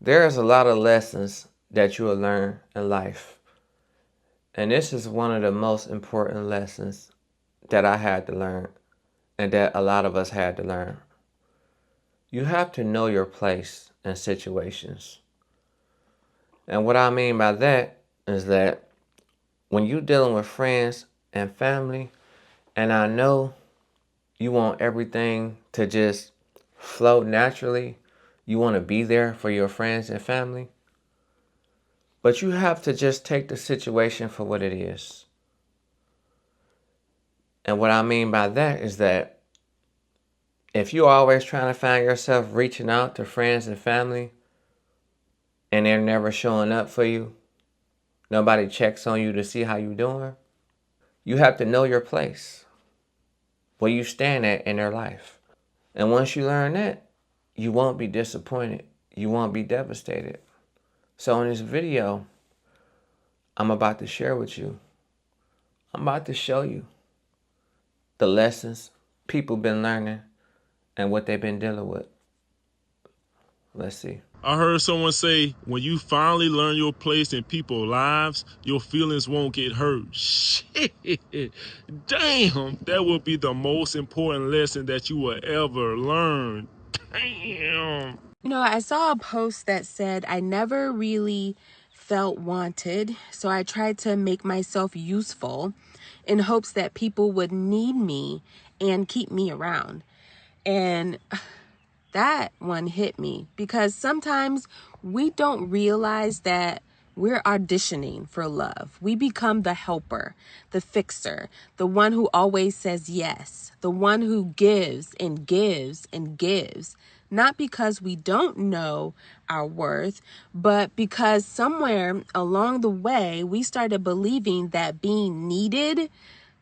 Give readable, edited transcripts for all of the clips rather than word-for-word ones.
There's a lot of lessons that you will learn in life. And this is one of the most important lessons that I had to learn and that a lot of us had to learn. You have to know your place in situations. And what I mean by that is that when you're dealing with friends and family, and I know you want everything to just flow naturally, you want to be there for your friends and family, but you have to just take the situation for what it is. And what I mean by that is that if you're always trying to find yourself reaching out to friends and family and they're never showing up for you, nobody checks on you to see how you're doing, you have to know your place, where you stand at in their life. And once you learn that, you won't be disappointed. You won't be devastated. So in this video, I'm about to share with you, I'm about to show you the lessons people been learning and what they've been dealing with. Let's see. I heard someone say, when you finally learn your place in people's lives, your feelings won't get hurt. Shit. Damn, that will be the most important lesson that you will ever learn. Damn. I saw a post that said I never really felt wanted, so I tried to make myself useful in hopes that people would need me and keep me around. And that one hit me because sometimes we don't realize that we're auditioning for love. We become the helper, the fixer, the one who always says yes, the one who gives and gives and gives. Not because we don't know our worth, but because somewhere along the way, we started believing that being needed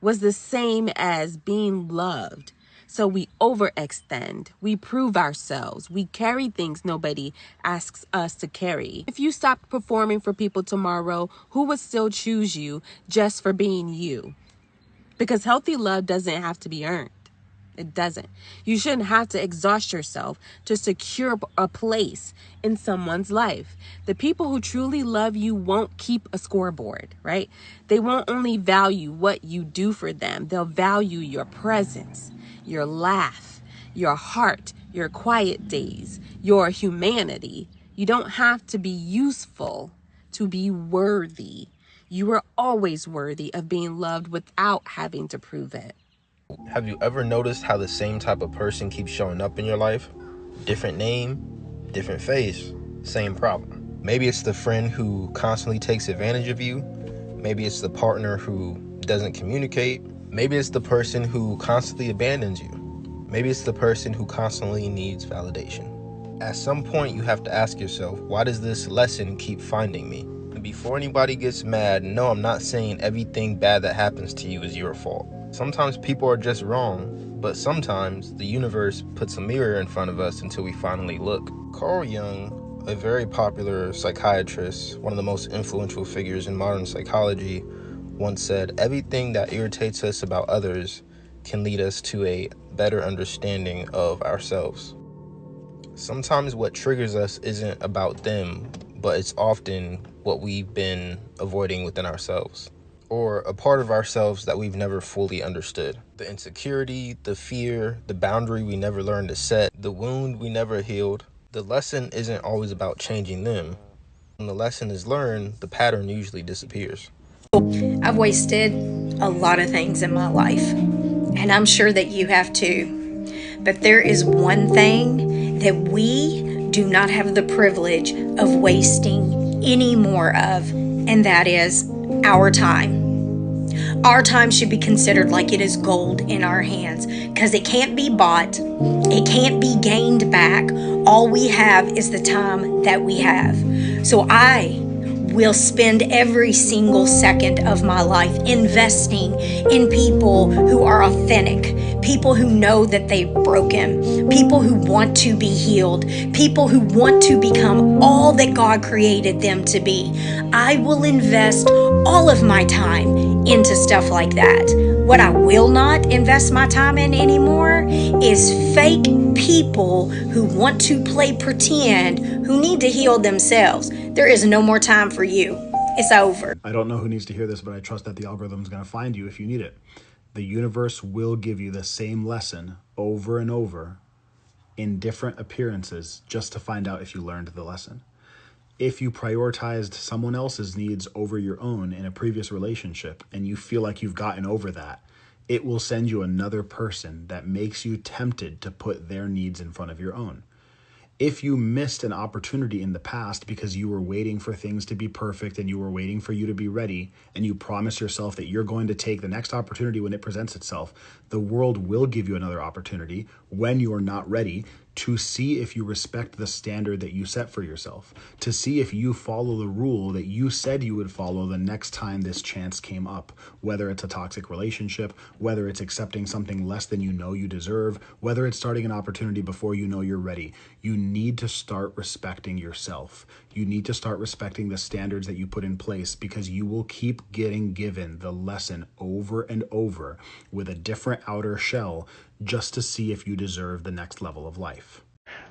was the same as being loved. So we overextend, we prove ourselves, we carry things nobody asks us to carry. If you stopped performing for people tomorrow, who would still choose you just for being you? Because healthy love doesn't have to be earned. It doesn't. You shouldn't have to exhaust yourself to secure a place in someone's life. The people who truly love you won't keep a scoreboard, right? They won't only value what you do for them. They'll value your presence, your laugh, your heart, your quiet days, your humanity. You don't have to be useful to be worthy. You are always worthy of being loved without having to prove it. Have you ever noticed how the same type of person keeps showing up in your life? Different name, different face, same problem. Maybe it's the friend who constantly takes advantage of you. Maybe it's the partner who doesn't communicate. Maybe it's the person who constantly abandons you. Maybe it's the person who constantly needs validation. At some point, you have to ask yourself, why does this lesson keep finding me? And before anybody gets mad, no, I'm not saying everything bad that happens to you is your fault. Sometimes people are just wrong, but sometimes the universe puts a mirror in front of us until we finally look. Carl Jung, a very popular psychiatrist, one of the most influential figures in modern psychology, once said, everything that irritates us about others can lead us to a better understanding of ourselves. Sometimes what triggers us isn't about them, but it's often what we've been avoiding within ourselves, or a part of ourselves that we've never fully understood. The insecurity, the fear, the boundary we never learned to set, the wound we never healed. The lesson isn't always about changing them. When the lesson is learned, the pattern usually disappears. I've wasted a lot of things in my life, and I'm sure that you have too. But there is one thing that we do not have the privilege of wasting any more of, and that is our time. Our time should be considered like it is gold in our hands, because it can't be bought, it can't be gained back. All we have is the time that we have. So I will spend every single second of my life investing in people who are authentic, people who know that they've broken, people who want to be healed, people who want to become all that God created them to be. I will invest all of my time into stuff like that. What I will not invest my time in anymore is fake people who want to play pretend, who need to heal themselves. There is no more time for you. It's over. I don't know who needs to hear this, but I trust that the algorithm is going to find you if you need it. The universe will give you the same lesson over and over in different appearances just to find out if you learned the lesson. If you prioritized someone else's needs over your own in a previous relationship and you feel like you've gotten over that, it will send you another person that makes you tempted to put their needs in front of your own. If you missed an opportunity in the past because you were waiting for things to be perfect and you were waiting for you to be ready, and you promise yourself that you're going to take the next opportunity when it presents itself, the world will give you another opportunity when you are not ready to see if you respect the standard that you set for yourself, to see if you follow the rule that you said you would follow the next time this chance came up, whether it's a toxic relationship, whether it's accepting something less than you know you deserve, whether it's starting an opportunity before you know you're ready. You need to start respecting yourself. You need to start respecting the standards that you put in place, because you will keep getting given the lesson over and over with a different outer shell just to see if you deserve the next level of life.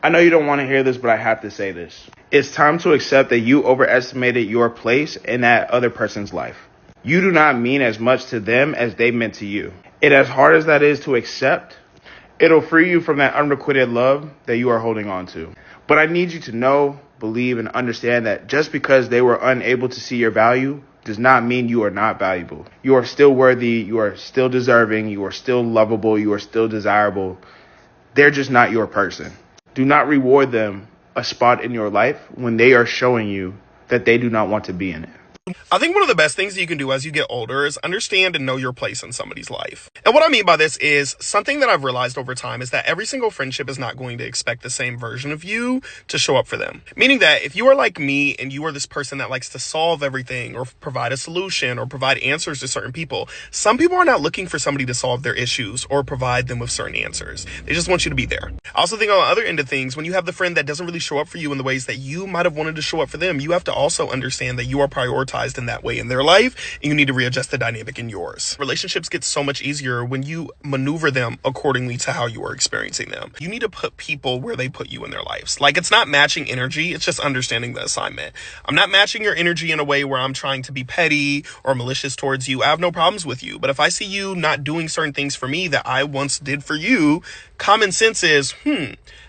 I know you don't want to hear this, but I have to say this. It's time to accept that you overestimated your place in that other person's life. You do not mean as much to them as they meant to you. And as hard as that is to accept, it'll free you from that unrequited love that you are holding on to. But I need you to know, believe, and understand that just because they were unable to see your value does not mean you are not valuable. You are still worthy. You are still deserving. You are still lovable. You are still desirable. They're just not your person. Do not reward them a spot in your life when they are showing you that they do not want to be in it. I think one of the best things you can do as you get older is understand and know your place in somebody's life. And what I mean by this is something that I've realized over time is that every single friendship is not going to expect the same version of you to show up for them. Meaning that if you are like me and you are this person that likes to solve everything or provide a solution or provide answers to certain people, some people are not looking for somebody to solve their issues or provide them with certain answers. They just want you to be there. I also think on the other end of things, when you have the friend that doesn't really show up for you in the ways that you might have wanted to show up for them, you have to also understand that you are prioritized in that way in their life, and you need to readjust the dynamic in yours. Relationships get so much easier when you maneuver them accordingly to how you are experiencing them. You need to put people where they put you in their lives. Like, it's not matching energy, it's just understanding the assignment. I'm not matching your energy in a way where I'm trying to be petty or malicious towards you. I have no problems with you, but if I see you not doing certain things for me that I once did for you, common sense is,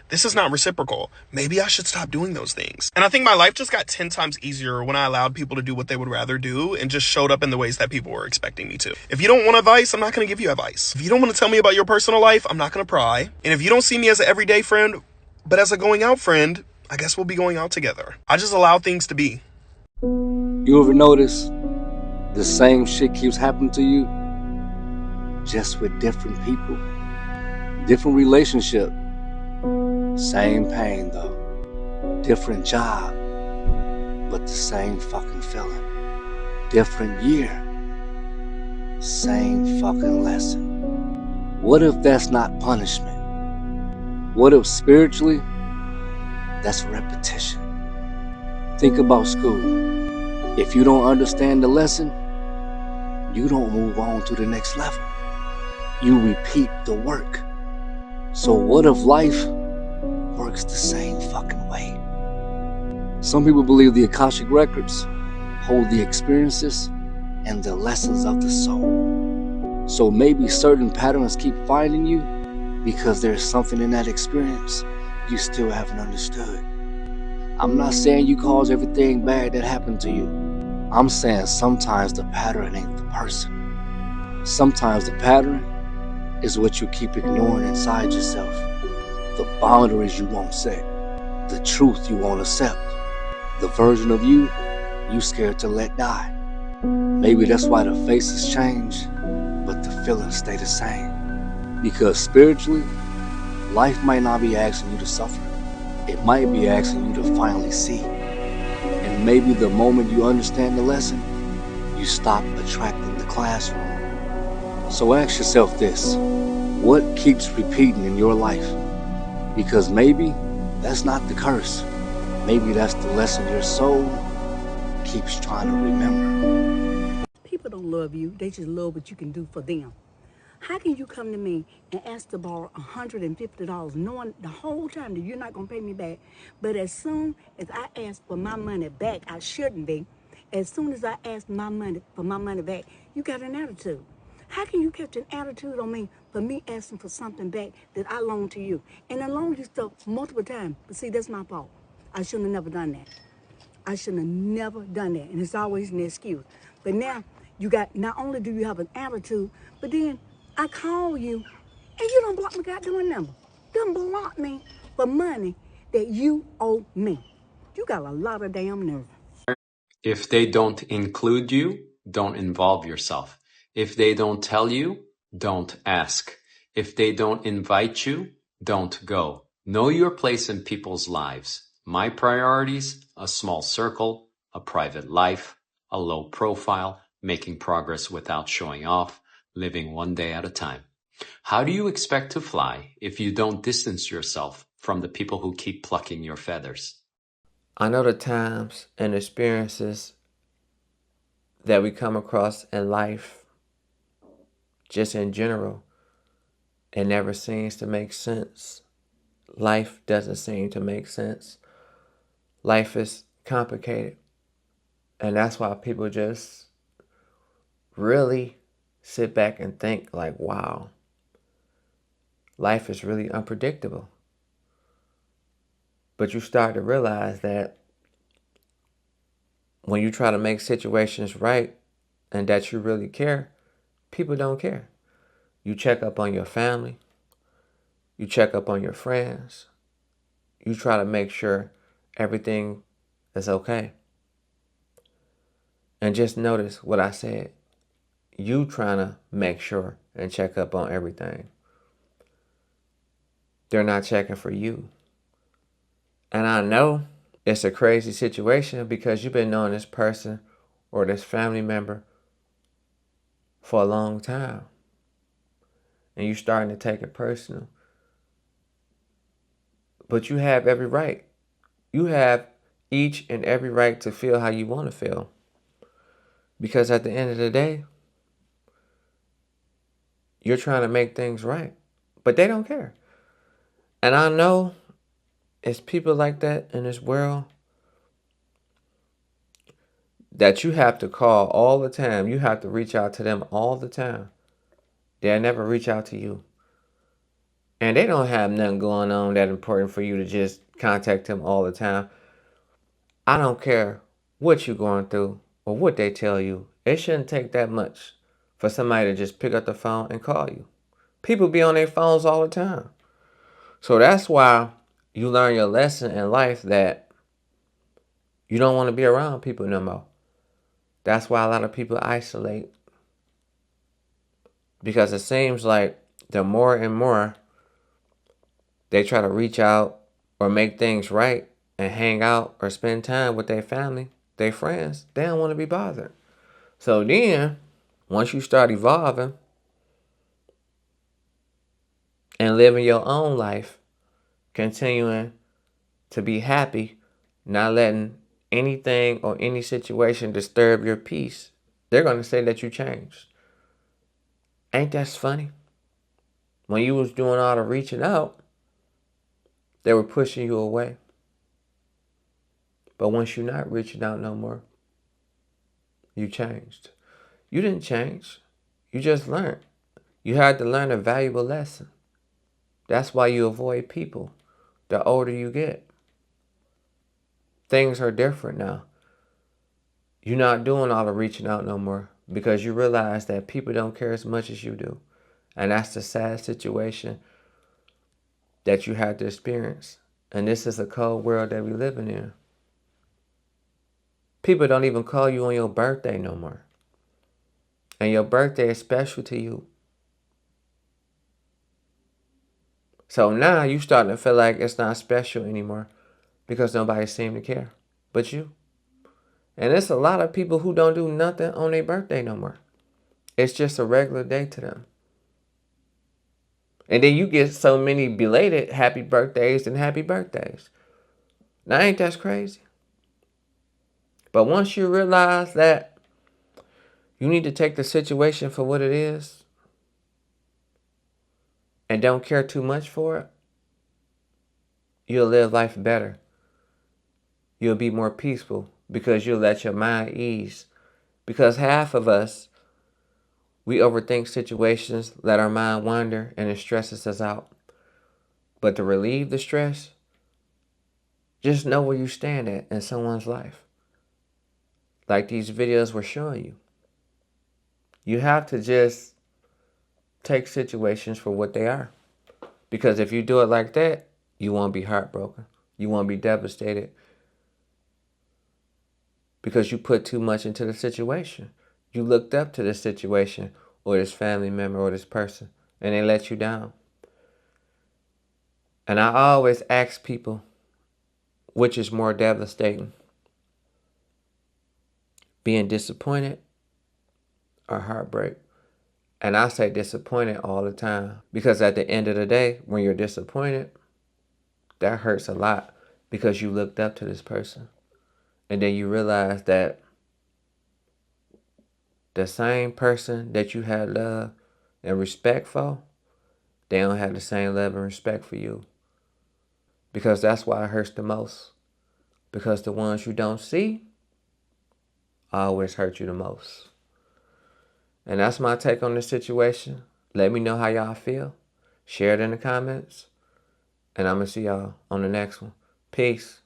this is not reciprocal. Maybe I should stop doing those things. And I think my life just got 10 times easier when I allowed people to do what they would rather do and just showed up in the ways that people were expecting me to. If you don't want advice, I'm not going to give you advice. If you don't want to tell me about your personal life, I'm not going to pry. And if you don't see me as an everyday friend, but as a going out friend, I guess we'll be going out together. I just allow things to be. You ever notice the same shit keeps happening to you, just with different people, different relationship? Same pain though, different job, but the same fucking feeling. Different year, same fucking lesson. What if that's not punishment? What if spiritually, that's repetition? Think about school. If you don't understand the lesson, you don't move on to the next level. You repeat the work. So what if life works the same fucking way? Some people believe the Akashic Records hold the experiences and the lessons of the soul. So maybe certain patterns keep finding you because there's something in that experience you still haven't understood. I'm not saying you cause everything bad that happened to you. I'm saying sometimes the pattern ain't the person. Sometimes the pattern is what you keep ignoring inside yourself. The boundaries you won't set, the truth you won't accept, the version of you scared to let die. Maybe that's why the faces change, but the feelings stay the same. Because spiritually, life might not be asking you to suffer. It might be asking you to finally see. And maybe the moment you understand the lesson, you stop attracting the classroom. So ask yourself this: what keeps repeating in your life? Because maybe that's not the curse. Maybe that's the lesson your soul keeps trying to remember. People don't love you. They just love what you can do for them. How can you come to me and ask to borrow $150 knowing the whole time that you're not going to pay me back? But as soon as I ask for my money back, I shouldn't be. As soon as I ask my money for my money back, you got an attitude. How can you catch an attitude on me for me asking for something back that I loaned to you? And I loaned you stuff multiple times. But see, that's my fault. I shouldn't have never done that. I shouldn't have never done that. And it's always an excuse. But now you got, not only do you have an attitude, but then I call you and you don't block my goddamn number. Don't block me for money that you owe me. You got a lot of damn nerve. If they don't include you, don't involve yourself. If they don't tell you, don't ask. If they don't invite you, don't go. Know your place in people's lives. My priorities: a small circle, a private life, a low profile, making progress without showing off, living one day at a time. How do you expect to fly if you don't distance yourself from the people who keep plucking your feathers? I know the times and experiences that we come across in life, just in general, it never seems to make sense. Life doesn't seem to make sense. Life is complicated. And that's why people just really sit back and think like, wow, life is really unpredictable. But you start to realize that when you try to make situations right and that you really care, people don't care. You check up on your family. You check up on your friends. You try to make sure everything is okay. And just notice what I said. You trying to make sure and check up on everything. They're not checking for you. And I know it's a crazy situation because you've been knowing this person or this family member for a long time. And you're starting to take it personal. But you have every right. You have each and every right to feel how you want to feel. Because at the end of the day, you're trying to make things right. But they don't care. And I know it's people like that in this world that you have to call all the time. You have to reach out to them all the time. They'll never reach out to you. And they don't have nothing going on that important for you to just contact them all the time. I don't care what you're going through or what they tell you. It shouldn't take that much for somebody to just pick up the phone and call you. People be on their phones all the time. So that's why you learn your lesson in life that you don't want to be around people no more. That's why a lot of people isolate. Because it seems like the more and more they try to reach out or make things right and hang out or spend time with their family, their friends, they don't want to be bothered. So then, once you start evolving and living your own life, continuing to be happy, not letting anything or any situation disturb your peace, they're going to say that you changed. Ain't that funny? When you was doing all the reaching out, they were pushing you away. But once you're not reaching out no more, you changed. You didn't change. You just learned. You had to learn a valuable lesson. That's why you avoid people the older you get. Things are different now. You're not doing all the reaching out no more because you realize that people don't care as much as you do. And that's the sad situation that you had to experience. And this is a cold world that we're living in. People don't even call you on your birthday no more. And your birthday is special to you. So now you starting to feel like it's not special anymore because nobody seems to care but you. And it's a lot of people who don't do nothing on their birthday no more. It's just a regular day to them. And then you get so many belated happy birthdays and happy birthdays. Now ain't that crazy? But once you realize that you need to take the situation for what it is, and don't care too much for it, you'll live life better. You'll be more peaceful because you'll let your mind ease. Because half of us, we overthink situations, let our mind wander, and it stresses us out. But to relieve the stress, just know where you stand at in someone's life. Like these videos were showing you. You have to just take situations for what they are. Because if you do it like that, you won't be heartbroken. You won't be devastated. Because you put too much into the situation. You looked up to this situation or this family member or this person, and they let you down. And I always ask people, which is more devastating? Being disappointed or heartbreak? And I say disappointed all the time. Because at the end of the day, when you're disappointed, that hurts a lot because you looked up to this person. And then you realize that the same person that you had love and respect for, they don't have the same love and respect for you. Because that's why it hurts the most. Because the ones you don't see always hurt you the most. And that's my take on this situation. Let me know how y'all feel. Share it in the comments. And I'm going to see y'all on the next one. Peace.